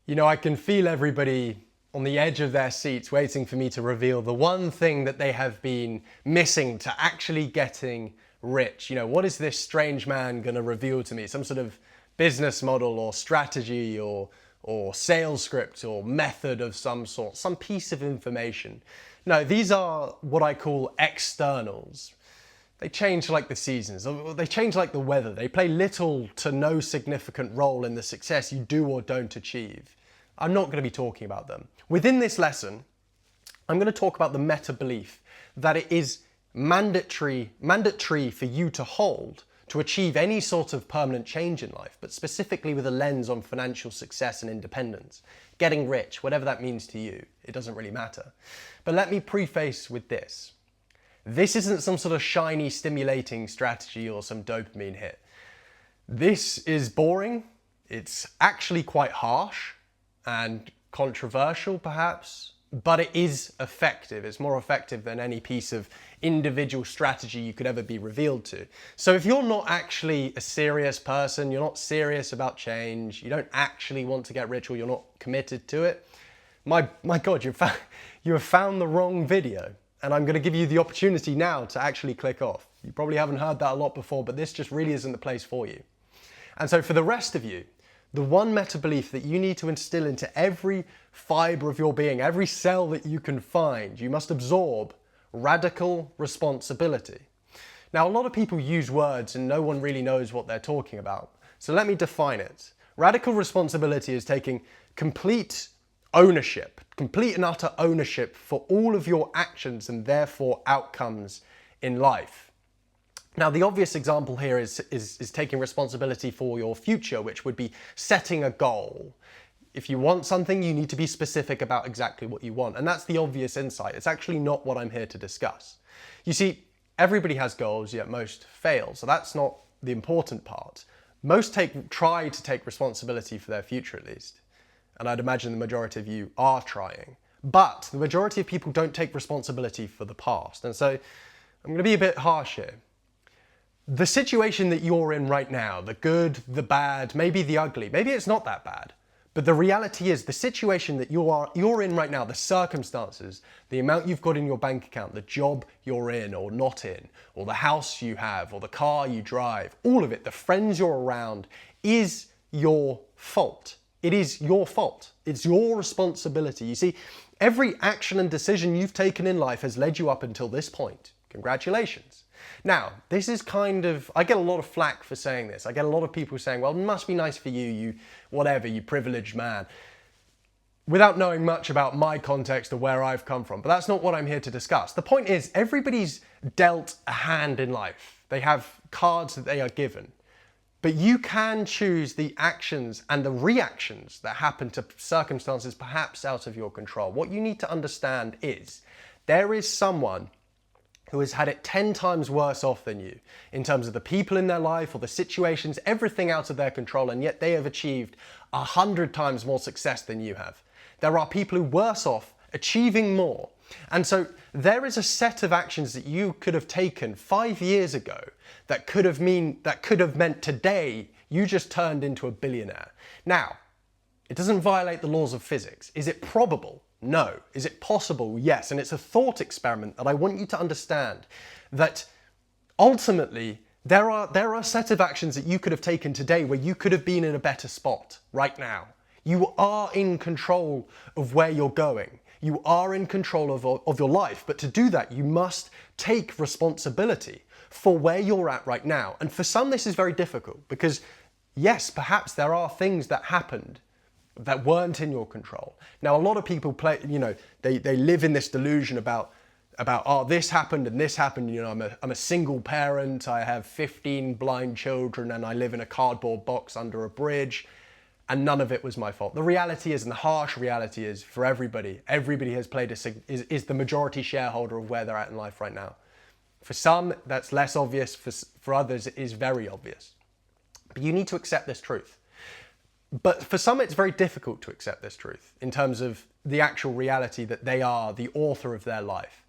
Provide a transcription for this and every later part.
You know, I can feel everybody on the edge of their seats waiting for me to reveal the one thing that they have been missing to actually getting rich. You know, what is this strange man going to reveal to me? Some sort of business model or strategy or sales script or method of some sort, some piece of information. No, these are what I call externals. They change like the seasons, or they change like the weather. They play little to no significant role in the success you do or don't achieve. I'm not going to be talking about them. Within this lesson, I'm going to talk about the meta belief that it is mandatory for you to hold to achieve any sort of permanent change in life, but specifically with a lens on financial success and independence. Getting rich, whatever that means to you, it doesn't really matter. But let me preface with this. This isn't some sort of shiny, stimulating strategy or some dopamine hit. This is boring. It's actually quite harsh and controversial, perhaps, but it is effective. It's more effective than any piece of individual strategy you could ever be revealed to. So if you're not actually a serious person, you're not serious about change, you don't actually want to get rich, or you're not committed to it, my God, you have found the wrong video. And I'm going to give you the opportunity now to actually click off. You probably haven't heard that a lot before, but this just really isn't the place for you. And so for the rest of you, the one meta belief that you need to instill into every fiber of your being, every cell that you can find, you must absorb radical responsibility. Now, a lot of people use words and no one really knows what they're talking about. So let me define it. Radical responsibility is taking complete ownership, complete and utter ownership for all of your actions and therefore outcomes in life. Now, the obvious example here is taking responsibility for your future, which would be setting a goal. If you want something, you need to be specific about exactly what you want. And that's the obvious insight. It's actually not what I'm here to discuss. You see, everybody has goals, yet most fail. So that's not the important part. Most try to take responsibility for their future, at least. And I'd imagine the majority of you are trying. But the majority of people don't take responsibility for the past. And so I'm going to be a bit harsh here. The situation that you're in right now, the good, the bad, maybe the ugly, maybe it's not that bad. But the reality is the situation that you're in right now, the circumstances, the amount you've got in your bank account, the job you're in or not in, or the house you have, or the car you drive, all of it, the friends you're around, is your fault. It is your fault. It's your responsibility. You see, every action and decision you've taken in life has led you up until this point. Congratulations. Now, this is I get a lot of flack for saying this. I get a lot of people saying, well, it must be nice for you privileged man, without knowing much about my context or where I've come from. But that's not what I'm here to discuss. The point is, everybody's dealt a hand in life. They have cards that they are given. But you can choose the actions and the reactions that happen to circumstances perhaps out of your control. What you need to understand is there is someone who has had it 10 times worse off than you in terms of the people in their life or the situations, everything out of their control, and yet they have achieved 100 times more success than you have. There are people who are worse off, achieving more. And so there is a set of actions that you could have taken 5 years ago that could have meant today you just turned into a billionaire. Now, it doesn't violate the laws of physics. Is it probable? No. Is it possible? Yes. And it's a thought experiment that I want you to understand that ultimately there are a set of actions that you could have taken today where you could have been in a better spot right now. You are in control of where you're going. You are in control of your life. But to do that, you must take responsibility for where you're at right now. And for some, this is very difficult because, yes, perhaps there are things that happened that weren't in your control. Now, a lot of people they live in this delusion about oh, this happened and this happened. You know, I'm a single parent. I have 15 blind children and I live in a cardboard box under a bridge. And none of it was my fault. The reality is, and the harsh reality is, for everybody has is the majority shareholder of where they're at in life right now. For some, that's less obvious. For others, it is very obvious. But you need to accept this truth. But for some, it's very difficult to accept this truth in terms of the actual reality that they are the author of their life.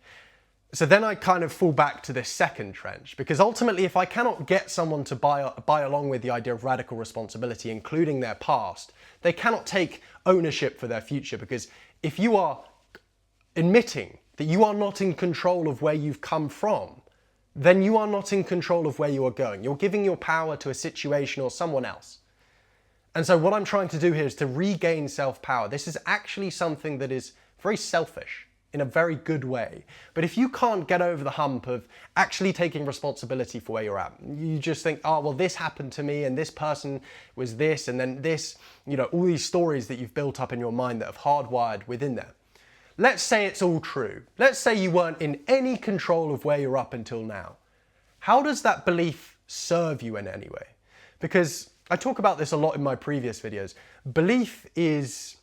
So then I kind of fall back to this second trench, because ultimately, if I cannot get someone to buy along with the idea of radical responsibility, including their past, They cannot take ownership for their future, because if you are admitting that you are not in control of where you've come from, then you are not in control of where you are going. You're giving your power to a situation or someone else. And so what I'm trying to do here is to regain self-power. This is actually something that is very selfish in a very good way. But if you can't get over the hump of actually taking responsibility for where you're at, you just think, oh, well, this happened to me and this person was this and then this, all these stories that you've built up in your mind that have hardwired within there. Let's say it's all true. Let's say you weren't in any control of where you're up until now. How does that belief serve you in any way? Because I talk about this a lot in my previous videos. Belief is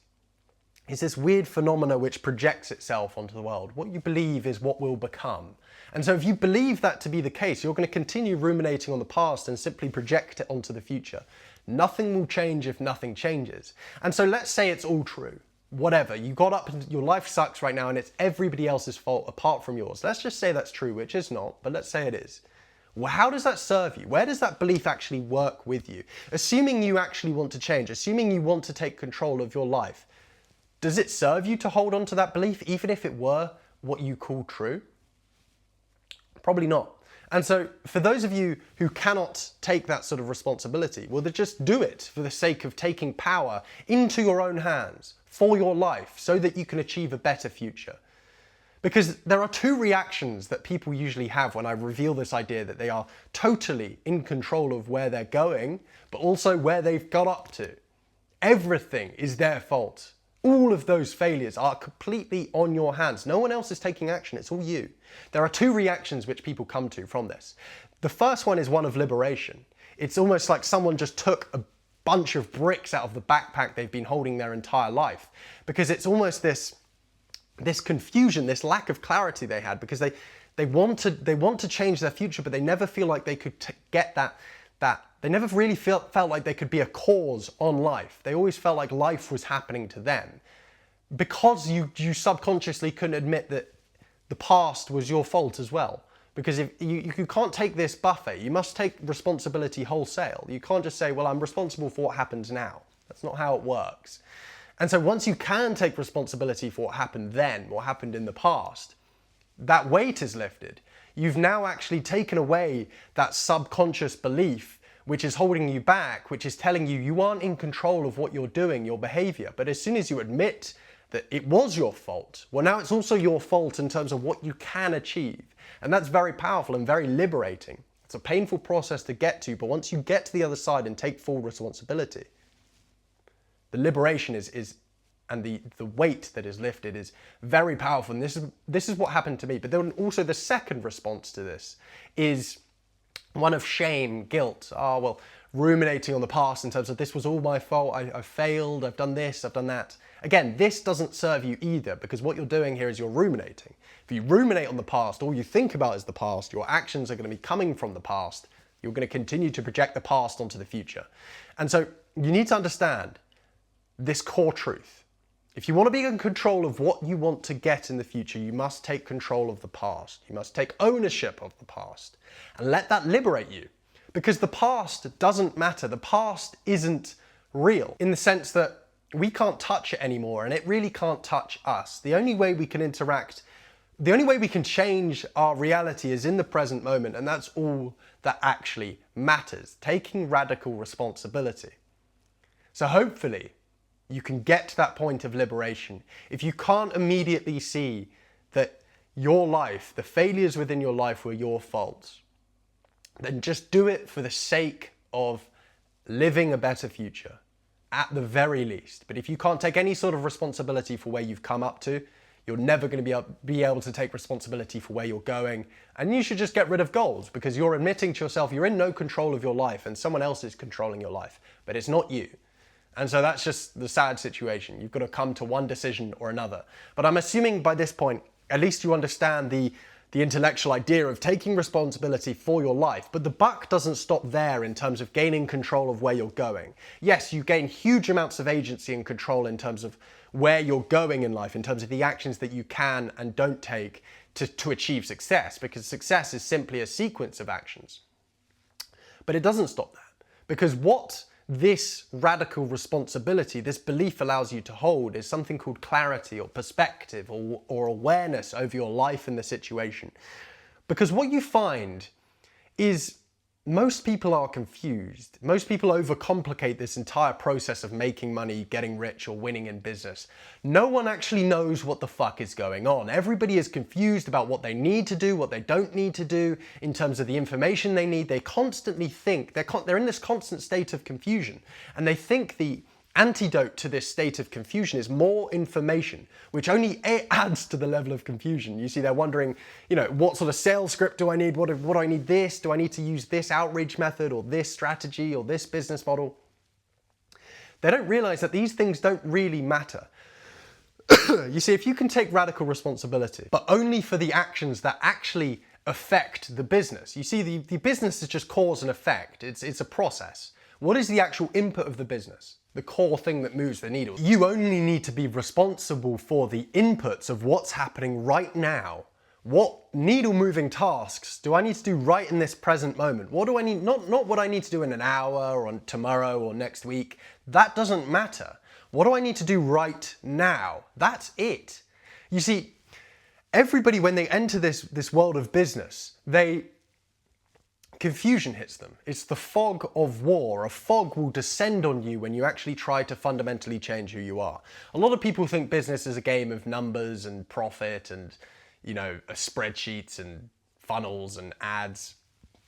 this weird phenomena which projects itself onto the world. What you believe is what will become. And so if you believe that to be the case, you're going to continue ruminating on the past and simply project it onto the future. Nothing will change if nothing changes. And so let's say it's all true. Whatever, you got up and your life sucks right now and it's everybody else's fault apart from yours. Let's just say that's true, which is not, but let's say it is. Well, how does that serve you? Where does that belief actually work with you? Assuming you actually want to change, assuming you want to take control of your life, does it serve you to hold on to that belief, even if it were what you call true? Probably not. And so for those of you who cannot take that sort of responsibility, well, then just do it for the sake of taking power into your own hands for your life so that you can achieve a better future. Because there are two reactions that people usually have when I reveal this idea that they are totally in control of where they're going, but also where they've got up to. Everything is their fault. All of those failures are completely on your hands. No one else is taking action, it's all you. There are two reactions which people come to from this. The first one is one of liberation. It's almost like someone just took a bunch of bricks out of the backpack they've been holding their entire life. Because it's almost this confusion, this lack of clarity they had, because they want to change their future, but they never feel like they could get that they never really felt like they could be a cause on life. They always felt like life was happening to them. Because you subconsciously couldn't admit that the past was your fault as well. Because if you can't take this buffet, you must take responsibility wholesale. You can't just say, well, I'm responsible for what happens now. That's not how it works. And so once you can take responsibility for what happened then, what happened in the past, that weight is lifted. You've now actually taken away that subconscious belief which is holding you back, which is telling you you aren't in control of what you're doing, your behavior. But as soon as you admit that it was your fault, well, now it's also your fault in terms of what you can achieve. And that's very powerful and very liberating. It's a painful process to get to, but once you get to the other side and take full responsibility, the liberation and the weight that is lifted is very powerful. And this is what happened to me. But then also the second response to this is one of shame, guilt. Oh, well, ruminating on the past in terms of this was all my fault. I failed. I've done this. I've done that. Again, this doesn't serve you either, because what you're doing here is you're ruminating. If you ruminate on the past, all you think about is the past. Your actions are going to be coming from the past. You're going to continue to project the past onto the future. And so you need to understand this core truth. If you want to be in control of what you want to get in the future, you must take control of the past. You must take ownership of the past and let that liberate you. Because the past doesn't matter. The past isn't real in the sense that we can't touch it anymore and it really can't touch us. The only way we can interact, the only way we can change our reality is in the present moment, and that's all that actually matters. Taking radical responsibility. So hopefully, you can get to that point of liberation. If you can't immediately see that your life, the failures within your life were your fault, then just do it for the sake of living a better future, at the very least. But if you can't take any sort of responsibility for where you've come up to, you're never going to be able to take responsibility for where you're going. And you should just get rid of goals, because you're admitting to yourself you're in no control of your life and someone else is controlling your life, but it's not you. And so that's just the sad situation. You've got to come to one decision or another. But I'm assuming by this point, at least you understand the intellectual idea of taking responsibility for your life. But the buck doesn't stop there in terms of gaining control of where you're going. Yes, you gain huge amounts of agency and control in terms of where you're going in life, in terms of the actions that you can and don't take to achieve success, because success is simply a sequence of actions. But it doesn't stop that, because what this radical responsibility, this belief allows you to hold is something called clarity or perspective or awareness over your life and the situation. Because what you find is most people are confused. Most people overcomplicate this entire process of making money, getting rich, or winning in business. No one actually knows what the fuck is going on. Everybody is confused about what they need to do, what they don't need to do, in terms of the information they need. They constantly think, they're in this constant state of confusion, and they think the antidote to this state of confusion is more information, which only adds to the level of confusion. You see, they're wondering, what sort of sales script do I need? What do I need this? Do I need to use this outreach method or this strategy or this business model? They don't realize that these things don't really matter. You see, if you can take radical responsibility, but only for the actions that actually affect the business. You see, the business is just cause and effect. It's a process. What is the actual input of the business? The core thing that moves the needle. You only need to be responsible for the inputs of what's happening right now. What needle moving tasks do I need to do right in this present moment? What do I need, not what I need to do in an hour or tomorrow or next week. That doesn't matter. What do I need to do right now? That's it. You see, everybody, when they enter this world of business, confusion hits them. It's the fog of war. A fog will descend on you when you actually try to fundamentally change who you are. A lot of people think business is a game of numbers and profit and, spreadsheets and funnels and ads.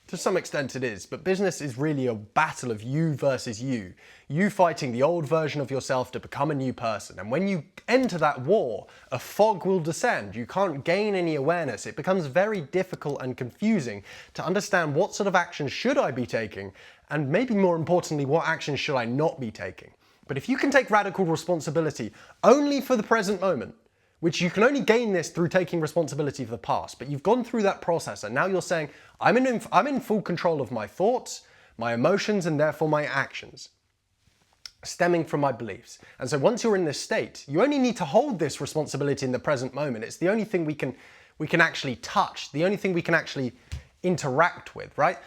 To some extent it is, but business is really a battle of you versus you. You fighting the old version of yourself to become a new person. And when you enter that war, a fog will descend. You can't gain any awareness. It becomes very difficult and confusing to understand what sort of action should I be taking, and maybe more importantly, what action should I not be taking. But if you can take radical responsibility only for the present moment, which you can only gain this through taking responsibility for the past, but you've gone through that process and now you're saying, I'm in full control of my thoughts, my emotions, and therefore my actions, stemming from my beliefs. And so once you're in this state, you only need to hold this responsibility in the present moment. It's the only thing we can actually touch, the only thing we can actually interact with, right?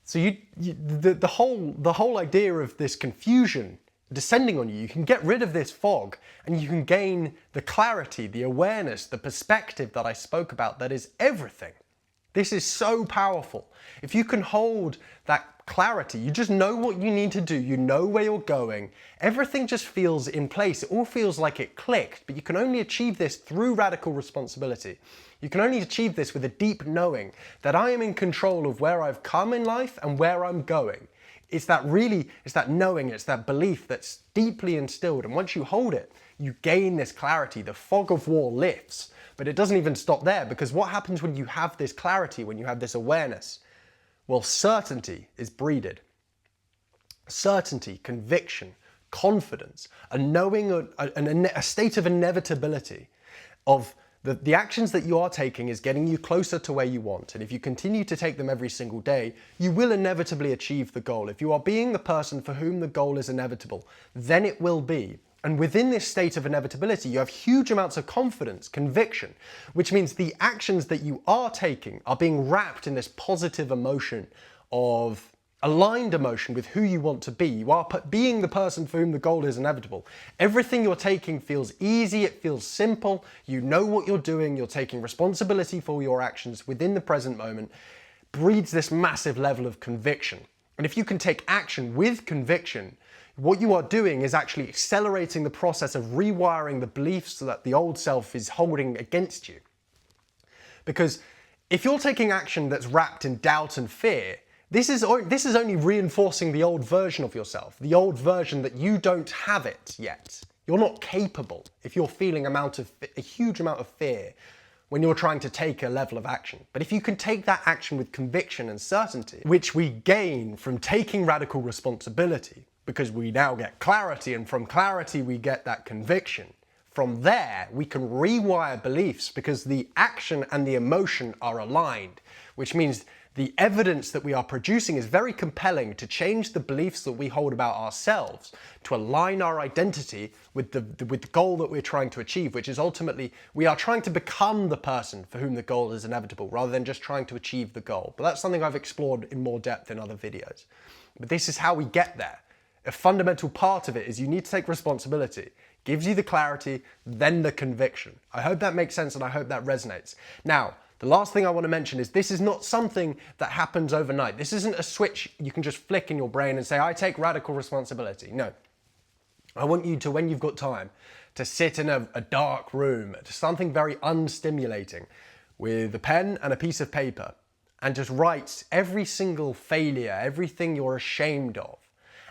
So the whole idea of this confusion descending on you, you can get rid of this fog and you can gain the clarity, the awareness, the perspective that I spoke about that is everything. This is so powerful. If you can hold that clarity, you just know what you need to do, you know where you're going, everything just feels in place. It all feels like it clicked, but you can only achieve this through radical responsibility. You can only achieve this with a deep knowing that I am in control of where I've come in life and where I'm going. It's that knowing, it's that belief that's deeply instilled. And once you hold it, you gain this clarity. The fog of war lifts, but it doesn't even stop there, because what happens when you have this clarity, when you have this awareness? Well, certainty is breeded. Certainty, conviction, confidence, a knowing, a state of inevitability of the actions that you are taking is getting you closer to where you want. And if you continue to take them every single day, you will inevitably achieve the goal. If you are being the person for whom the goal is inevitable, then it will be. And within this state of inevitability, you have huge amounts of confidence, conviction, which means the actions that you are taking are being wrapped in this positive emotion of aligned emotion with who you want to be. You are being the person for whom the goal is inevitable. Everything you're taking feels easy, it feels simple, you know what you're doing, you're taking responsibility for your actions within the present moment, breeds this massive level of conviction. And if you can take action with conviction, what you are doing is actually accelerating the process of rewiring the beliefs that the old self is holding against you. Because if you're taking action that's wrapped in doubt and fear, this is only reinforcing the old version of yourself, the old version that you don't have it yet. You're not capable if you're feeling a huge amount of fear when you're trying to take a level of action. But if you can take that action with conviction and certainty, which we gain from taking radical responsibility, because we now get clarity, and from clarity we get that conviction. From there, we can rewire beliefs because the action and the emotion are aligned, which means the evidence that we are producing is very compelling to change the beliefs that we hold about ourselves, to align our identity with the goal that we're trying to achieve, which is ultimately, we are trying to become the person for whom the goal is inevitable, rather than just trying to achieve the goal. But that's something I've explored in more depth in other videos. But this is how we get there. A fundamental part of it is you need to take responsibility. Gives you the clarity, then the conviction. I hope that makes sense and I hope that resonates. Now, the last thing I want to mention is this is not something that happens overnight. This isn't a switch you can just flick in your brain and say, I take radical responsibility. No. I want you to, when you've got time, to sit in a dark room, to something very unstimulating, with a pen and a piece of paper, and just write every single failure, everything you're ashamed of,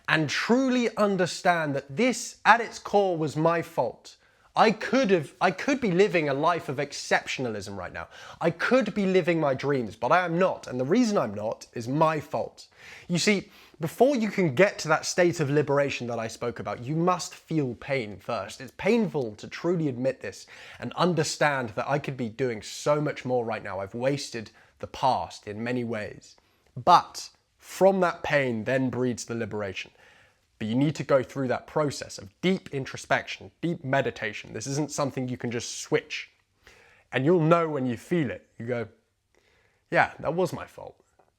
and truly understand that this, at its core, was my fault. I could be living a life of exceptionalism right now. I could be living my dreams, but I am not. And the reason I'm not is my fault. You see, before you can get to that state of liberation that I spoke about, you must feel pain first. It's painful to truly admit this and understand that I could be doing so much more right now. I've wasted the past in many ways. But from that pain then breeds the liberation. But you need to go through that process of deep introspection, deep meditation. This isn't something you can just switch. And you'll know when you feel it. You go, yeah, that was my fault.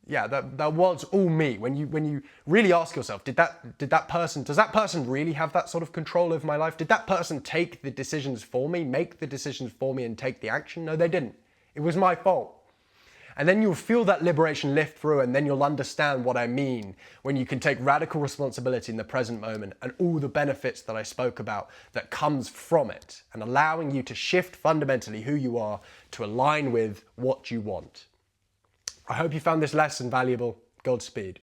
Yeah, that was all me. When you really ask yourself, does that person really have that sort of control over my life? Did that person take the decisions for me, make the decisions for me and take the action? No, they didn't. It was my fault. And then you'll feel that liberation lift through, and then you'll understand what I mean when you can take radical responsibility in the present moment and all the benefits that I spoke about that comes from it, and allowing you to shift fundamentally who you are to align with what you want. I hope you found this lesson valuable. Godspeed.